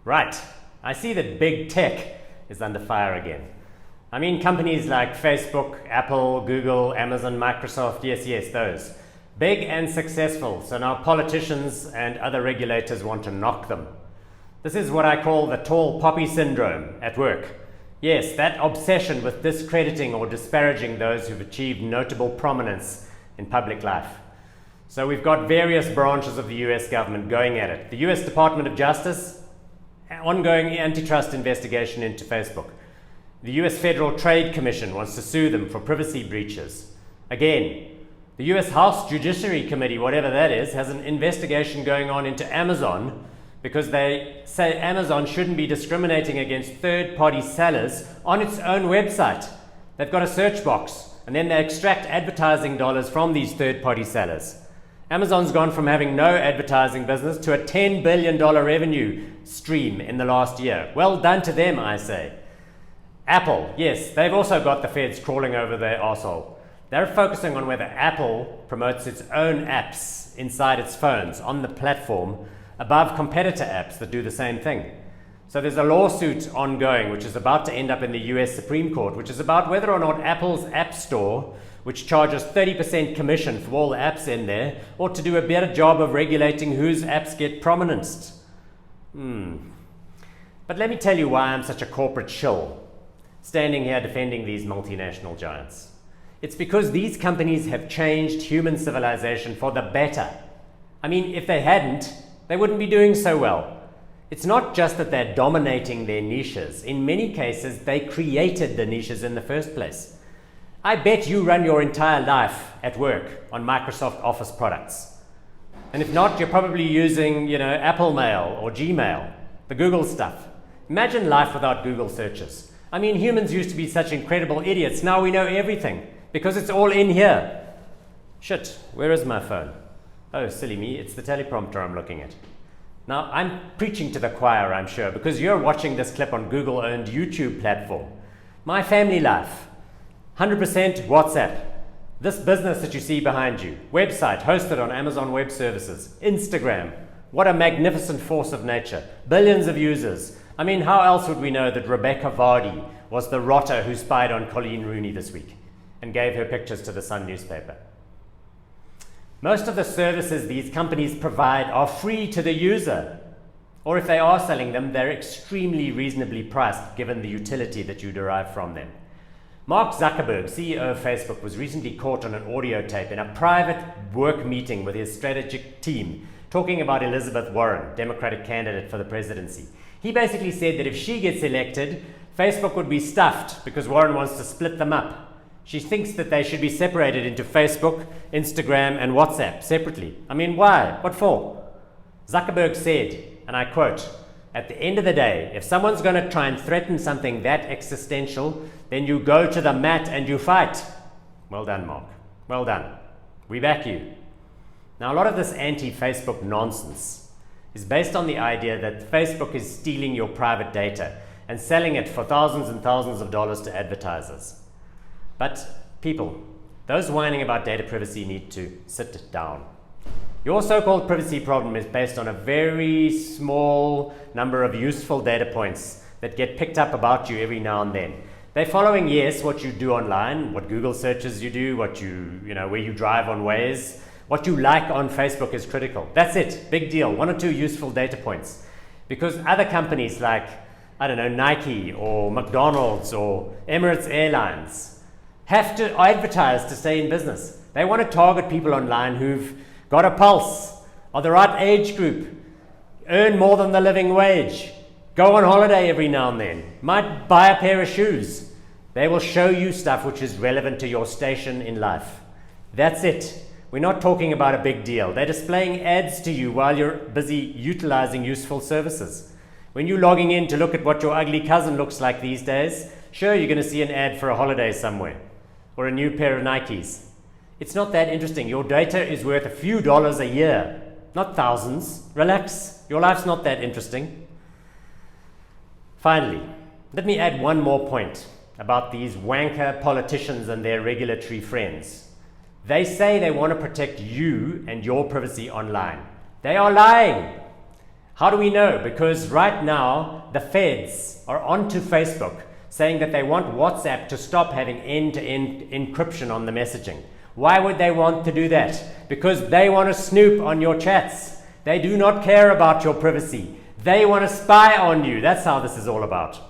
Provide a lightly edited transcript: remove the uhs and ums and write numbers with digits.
Right, I see that big tech is under fire again. I mean, companies like Facebook, Apple, Google, Amazon, Microsoft, yes, those. Big and successful, so now politicians and other regulators want to knock them. This is what I call the tall poppy syndrome at work. Yes, that obsession with discrediting or disparaging those who've achieved notable prominence in public life. So we've got various branches of the US government going at it. The US Department of Justice, ongoing antitrust investigation into Facebook. The US Federal Trade Commission wants to sue them for privacy breaches. Again, the US House Judiciary Committee, whatever that is, has an investigation going on into Amazon because they say Amazon shouldn't be discriminating against third-party sellers on its own website. They've got a search box, and then they extract advertising dollars from these third-party sellers. Amazon's gone from having no advertising business to a $10 billion revenue stream in the last year. Well done to them, I say. Apple, yes, they've also got the feds crawling over their arsehole. They're focusing on whether Apple promotes its own apps inside its phones on the platform above competitor apps that do the same thing. So there's a lawsuit ongoing which is about to end up in the US Supreme Court, which is about whether or not Apple's App Store, which charges 30% commission for all the apps in there, ought to do a better job of regulating whose apps get prominence. But let me tell you why I'm such a corporate shill, standing here defending these multinational giants. It's because these companies have changed human civilization for the better. I mean, if they hadn't, they wouldn't be doing so well. It's not just that they're dominating their niches. In many cases, they created the niches in the first place. I bet you run your entire life at work on Microsoft Office products. And if not, you're probably using, Apple Mail or Gmail, the Google stuff. Imagine life without Google searches. I mean, humans used to be such incredible idiots. Now we know everything because it's all in here. Shit, where is my phone? Oh, silly me, it's the teleprompter I'm looking at. Now, I'm preaching to the choir, I'm sure, because you're watching this clip on Google-owned YouTube platform. My family life, 100% WhatsApp. This business that you see behind you, website hosted on Amazon Web Services, Instagram. What a magnificent force of nature. Billions of users. I mean, how else would we know that Rebecca Vardy was the rotter who spied on Colleen Rooney this week and gave her pictures to the Sun newspaper? Most of the services these companies provide are free to the user, or if they are selling them, they're extremely reasonably priced given the utility that you derive from them. Mark Zuckerberg, CEO of Facebook, was recently caught on an audio tape in a private work meeting with his strategic team talking about Elizabeth Warren, Democratic candidate for the presidency. He basically said that if she gets elected, Facebook would be stuffed because Warren wants to split them up. She thinks that they should be separated into Facebook, Instagram, and WhatsApp separately. I mean, why? What for? Zuckerberg said, and I quote, "At the end of the day, if someone's going to try and threaten something that existential, then you go to the mat and you fight." Well done, Mark. Well done. We back you. Now, a lot of this anti-Facebook nonsense is based on the idea that Facebook is stealing your private data and selling it for thousands and thousands of dollars to advertisers. But people, those whining about data privacy need to sit down. Your so-called privacy problem is based on a very small number of useful data points that get picked up about you every now and then. They're following, yes, what you do online, what Google searches you do, what where you drive on Waze, what you like on Facebook is critical. That's it, big deal, 1 or 2 useful data points. Because other companies like, Nike or McDonald's or Emirates Airlines have to advertise to stay in business. They want to target people online who've got a pulse, are the right age group, earn more than the living wage, go on holiday every now and then, might buy a pair of shoes. They will show you stuff which is relevant to your station in life. That's it. We're not talking about a big deal. They're displaying ads to you while you're busy utilizing useful services. When you're logging in to look at what your ugly cousin looks like these days, sure, you're going to see an ad for a holiday somewhere or a new pair of Nikes. It's not that interesting. Your data is worth a few dollars a year, not thousands. Relax. Your life's not that interesting. Finally, let me add one more point about these wanker politicians and their regulatory friends. They say they want to protect you and your privacy online. They are lying. How do we know? Because right now, the feds are onto Facebook saying that they want WhatsApp to stop having end-to-end encryption on the messaging. Why would they want to do that? Because they want to snoop on your chats. They do not care about your privacy. They want to spy on you. That's how this is all about.